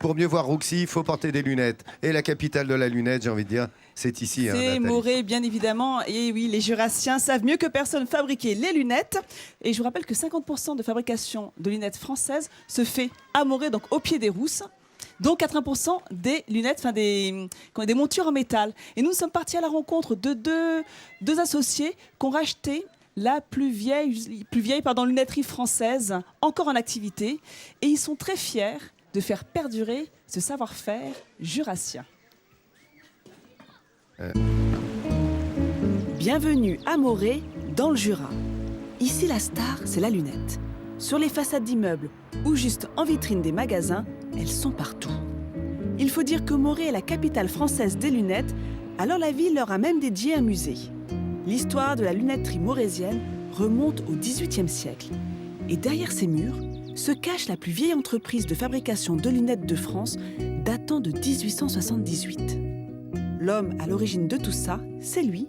Pour mieux voir Rouxy, il faut porter des lunettes. Et la capitale de la lunette, j'ai envie de dire, c'est ici. C'est Nathalie. Morée, bien évidemment. Et oui, les Jurassiens savent mieux que personne fabriquer les lunettes. Et je vous rappelle que 50% de fabrication de lunettes françaises se fait à Morée, donc au pied des Rousses. Donc 80% des lunettes, enfin des montures en métal. Et nous sommes partis à la rencontre de deux associés qui ont racheté la plus vieille lunetterie française encore en activité. Et ils sont très fiers de faire perdurer ce savoir-faire jurassien. Bienvenue à Morée, dans le Jura. Ici, la star, c'est la lunette. Sur les façades d'immeubles ou juste en vitrine des magasins, elles sont partout. Il faut dire que Morée est la capitale française des lunettes, alors la ville leur a même dédié un musée. L'histoire de la lunetterie morésienne remonte au XVIIIe siècle. Et derrière ces murs se cache la plus vieille entreprise de fabrication de lunettes de France, datant de 1878. L'homme à l'origine de tout ça, c'est lui,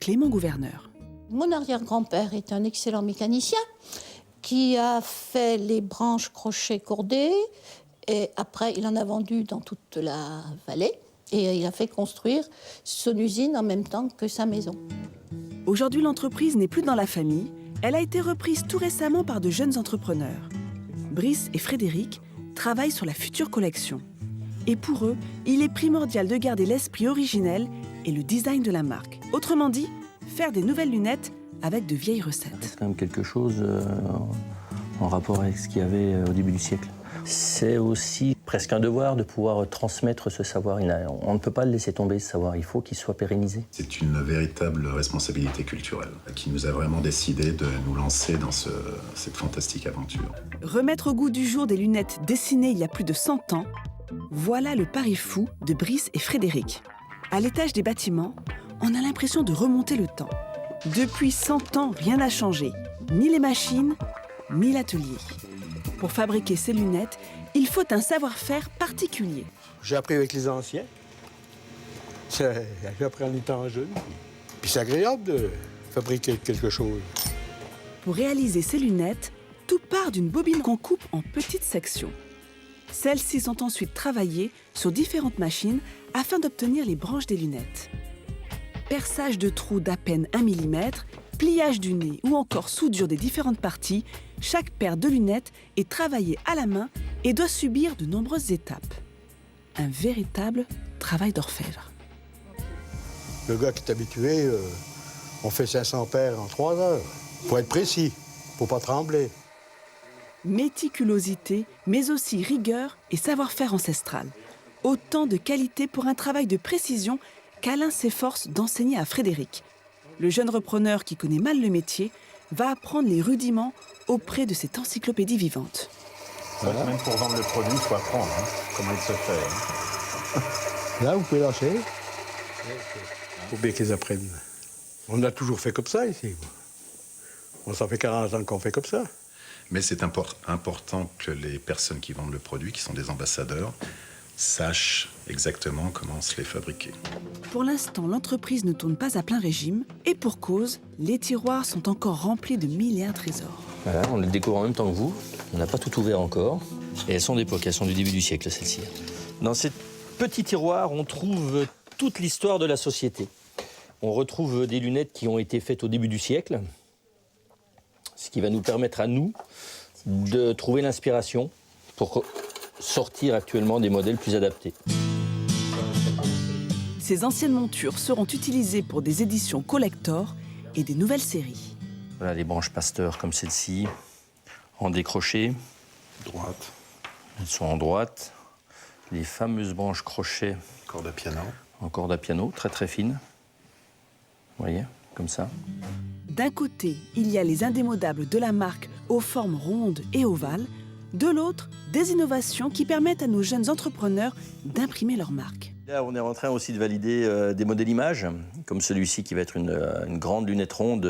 Clément Gouverneur. Mon arrière-grand-père est un excellent mécanicien qui a fait les branches crochets cordés et après il en a vendu dans toute la vallée et il a fait construire son usine en même temps que sa maison. Aujourd'hui, l'entreprise n'est plus dans la famille. Elle a été reprise tout récemment par de jeunes entrepreneurs. Brice et Frédéric travaillent sur la future collection. Et pour eux, il est primordial de garder l'esprit originel et le design de la marque. Autrement dit, faire des nouvelles lunettes avec de vieilles recettes. C'est quand même quelque chose en rapport avec ce qu'il y avait au début du siècle. C'est aussi presque un devoir de pouvoir transmettre ce savoir. On ne peut pas le laisser tomber, ce savoir. Il faut qu'il soit pérennisé. C'est une véritable responsabilité culturelle qui nous a vraiment décidé de nous lancer dans cette fantastique aventure. Remettre au goût du jour des lunettes dessinées il y a plus de 100 ans, voilà le pari fou de Brice et Frédéric. À l'étage des bâtiments, on a l'impression de remonter le temps. Depuis 100 ans, rien n'a changé. Ni les machines, ni l'atelier. Pour fabriquer ces lunettes, il faut un savoir-faire particulier. J'ai appris avec les anciens. J'ai appris en étant jeune. Puis c'est agréable de fabriquer quelque chose. Pour réaliser ces lunettes, tout part d'une bobine qu'on coupe en petites sections. Celles-ci sont ensuite travaillées sur différentes machines afin d'obtenir les branches des lunettes. Perçage de trous d'à peine 1 mm, pliage du nez ou encore soudure des différentes parties, chaque paire de lunettes est travaillée à la main et doit subir de nombreuses étapes. Un véritable travail d'orfèvre. Le gars qui est habitué, on fait 500 paires en 3 heures. Faut être précis, faut pas trembler. Méticulosité, mais aussi rigueur et savoir-faire ancestral. Autant de qualités pour un travail de précision qu'Alain s'efforce d'enseigner à Frédéric. Le jeune repreneur qui connaît mal le métier va apprendre les rudiments auprès de cette encyclopédie vivante. Voilà. Même pour vendre le produit, il faut apprendre comment il se fait. Là, vous pouvez lâcher. Il faut bien qu'ils apprennent. On a toujours fait comme ça ici. Ça fait 40 ans qu'on fait comme ça. Mais c'est important que les personnes qui vendent le produit, qui sont des ambassadeurs, sachent exactement comment se les fabriquer. Pour l'instant, l'entreprise ne tourne pas à plein régime. Et pour cause, les tiroirs sont encore remplis de 1000 et un trésors. Voilà, on les découvre en même temps que vous. On n'a pas tout ouvert encore. Et elles sont d'époque, elles sont du début du siècle, celles-ci. Dans ces petits tiroirs, on trouve toute l'histoire de la société. On retrouve des lunettes qui ont été faites au début du siècle, ce qui va nous permettre à nous de trouver l'inspiration pour sortir actuellement des modèles plus adaptés. Ces anciennes montures seront utilisées pour des éditions collector et des nouvelles séries. Voilà les branches Pasteur comme celle-ci, en décroché. Droite. Elles sont en droite. Les fameuses branches crochet. Corde à piano. En corde à piano, très très fines. Vous voyez, comme ça. D'un côté, il y a les indémodables de la marque aux formes rondes et ovales. De l'autre, des innovations qui permettent à nos jeunes entrepreneurs d'imprimer leur marque. Là, on est en train aussi de valider des modèles images, comme celui-ci qui va être une grande lunette ronde,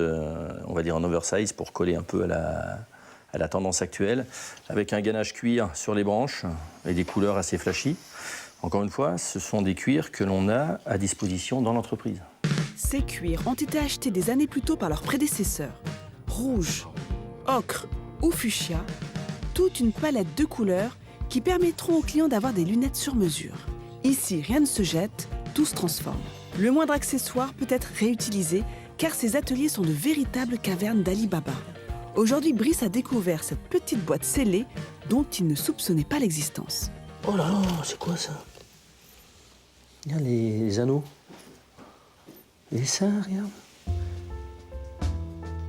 on va dire en oversize, pour coller un peu à la tendance actuelle, avec un gainage cuir sur les branches et des couleurs assez flashy. Encore une fois, ce sont des cuirs que l'on a à disposition dans l'entreprise. Ces cuirs ont été achetés des années plus tôt par leurs prédécesseurs. Rouge, ocre ou fuchsia, toute une palette de couleurs qui permettront aux clients d'avoir des lunettes sur mesure. Ici, rien ne se jette, tout se transforme. Le moindre accessoire peut être réutilisé car ces ateliers sont de véritables cavernes d'Ali Baba. Aujourd'hui, Brice a découvert cette petite boîte scellée dont il ne soupçonnait pas l'existence. Oh là là, c'est quoi ça? Regarde les anneaux. Et ça, regarde.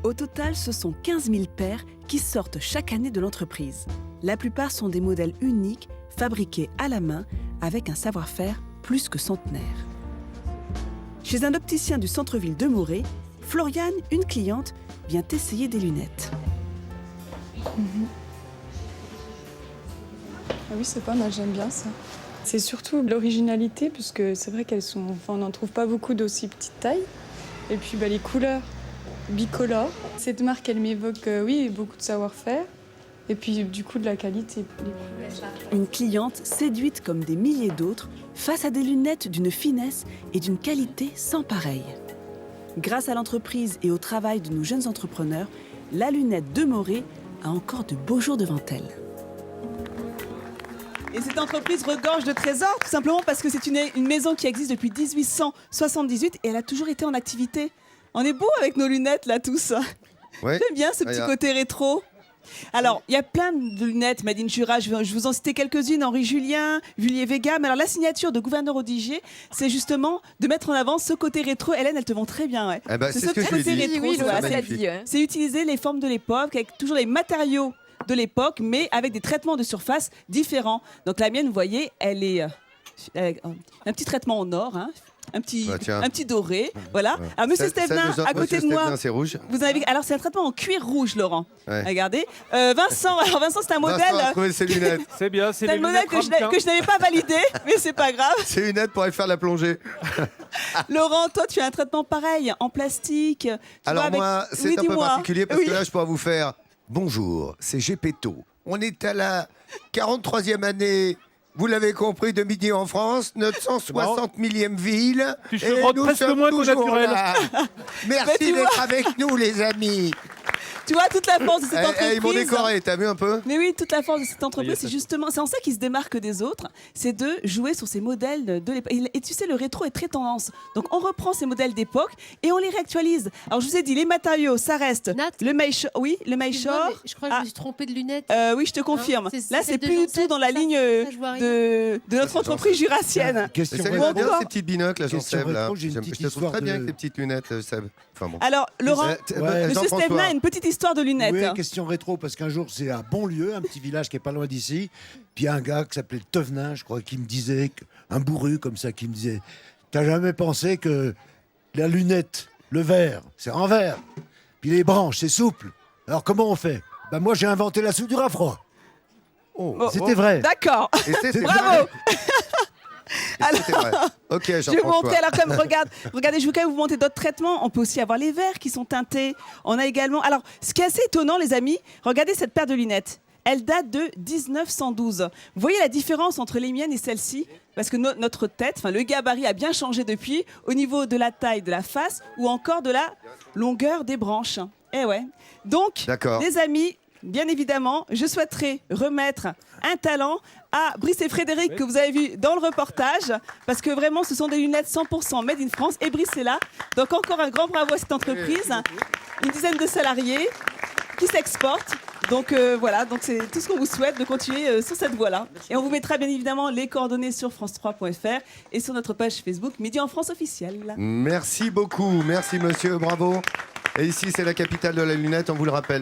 Au total, ce sont 15 000 paires qui sortent chaque année de l'entreprise. La plupart sont des modèles uniques, fabriqués à la main, avec un savoir-faire plus que centenaire. Chez un opticien du centre-ville de Morée, Floriane, une cliente, vient essayer des lunettes. Ah oui, c'est pas mal, j'aime bien ça. C'est surtout l'originalité, puisque c'est vrai qu'elles sont... Enfin, on n'en trouve pas beaucoup d'aussi petite taille. Et puis les couleurs bicolores. Cette marque, elle m'évoque, oui, beaucoup de savoir-faire. Et puis du coup, de la qualité. Une cliente séduite comme des milliers d'autres face à des lunettes d'une finesse et d'une qualité sans pareille. Grâce à l'entreprise et au travail de nos jeunes entrepreneurs, la lunette de Morée a encore de beaux jours devant elle. Et cette entreprise regorge de trésors, tout simplement parce que c'est une maison qui existe depuis 1878 et elle a toujours été en activité. On est beau avec nos lunettes là tous. Ouais. J'aime bien ce petit côté rétro. Alors, il y a plein de lunettes Made in Jura. Je vais vous en citer quelques-unes. Henri Julien, Vullier-Vega. Mais alors, la signature de Gouverneur Odigier, c'est justement de mettre en avant ce côté rétro. Hélène, elles te vont très bien. Ouais. Eh ben, c'est ce ce que je côté lui ai dit. rétro, Oui, voilà, Laura, c'est ça dit. Ouais. c'est utiliser les formes de l'époque avec toujours les matériaux de l'époque, mais avec des traitements de surface différents. Donc la mienne, vous voyez, elle est un petit traitement en or, hein, un petit doré, voilà. Alors Monsieur Stévenin, à côté de moi, c'est rouge. vous avez, alors c'est un traitement en cuir rouge, Laurent. Ouais. Regardez. Vincent, alors Vincent, c'est un modèle. Vincent a trouvé ses lunettes. C'est bien, c'est C'est un les modèle lunettes que je n'avais pas validé, mais c'est pas grave. Ses lunettes pour aller faire la plongée. Laurent, toi, tu as un traitement pareil, en plastique. Tu Alors vois, avec... moi, c'est Oui, un peu dis-moi. particulier parce Oui. que là, je pourrais vous faire bonjour, c'est Gepetto. On est à la 43e année. Vous l'avez compris, de midi en France, notre 160 millième ville. Tu et chevrottes nous presque sommes moins qu'au toujours naturel. là. Mais Merci tu d'être avec nous, les amis. Tu vois, toute la force de cette entreprise. Ils m'ont décoré, t'as vu un peu? Mais oui, toute la force de cette entreprise, Oui, c'est justement, c'est en ça qu'ils se démarquent des autres, c'est de jouer sur ces modèles de l'époque. Et tu sais, le rétro est très tendance. Donc on reprend ces modèles d'époque et on les réactualise. Alors je vous ai dit, les matériaux, ça reste Nat, le Mayshore. Oui, le excuse-moi, Mayshore. mais je crois que je me suis trompée de lunettes. Oui, je te confirme. Hein, c'est Là, celle c'est de plus Jean du tout dans la ça, ligne ça, je vois rien. de notre c'est entreprise jurassienne. Mais Question ça lui Ou va bien encore- ces petites binocles, là, Question Jean-Seb, là. rétro, j'ai une Je petite te trouve histoire très bien de- avec tes petites lunettes, Seb. Enfin bon. Alors, Laurent, Ouais. Monsieur Jean-François. Stévenin a une petite histoire de lunettes. Oui, question rétro, parce qu'un jour, c'est à Bonlieu, un petit village qui est pas loin d'ici. Puis il y a un gars qui s'appelait Tevenin, je crois, qui me disait, un bourru comme ça, qui me disait, t'as jamais pensé que la lunette, le verre, c'est en verre, puis les branches, c'est souple. Alors comment on fait? Ben moi, j'ai inventé la soudure à froid. Oh, C'était vrai. D'accord. Et c'était Bravo. C'était vrai. Ok, Je vais vous Jean-François. montrer, alors comme regardez, je vais quand même vous montrer d'autres traitements. On peut aussi avoir les verres qui sont teintés. On a également, alors ce qui est assez étonnant les amis, regardez cette paire de lunettes. Elle date de 1912. Vous voyez la différence entre les miennes et celles-ci? Parce que notre tête, enfin le gabarit a bien changé depuis, au niveau de la taille de la face ou encore de la longueur des branches. Eh ouais. Donc, D'accord. les amis, bien évidemment, je souhaiterais remettre un talent à Brice et Frédéric que vous avez vu dans le reportage, parce que vraiment, ce sont des lunettes 100% made in France. Et Brice est là. Donc encore un grand bravo à cette entreprise. Une dizaine de salariés qui s'exportent. Donc voilà, donc c'est tout ce qu'on vous souhaite de continuer sur cette voie-là. Et on vous mettra bien évidemment les coordonnées sur france3.fr et sur notre page Facebook Midi en France officielle. Merci beaucoup. Merci, monsieur. Bravo. Et ici, c'est la capitale de la lunette, on vous le rappelle.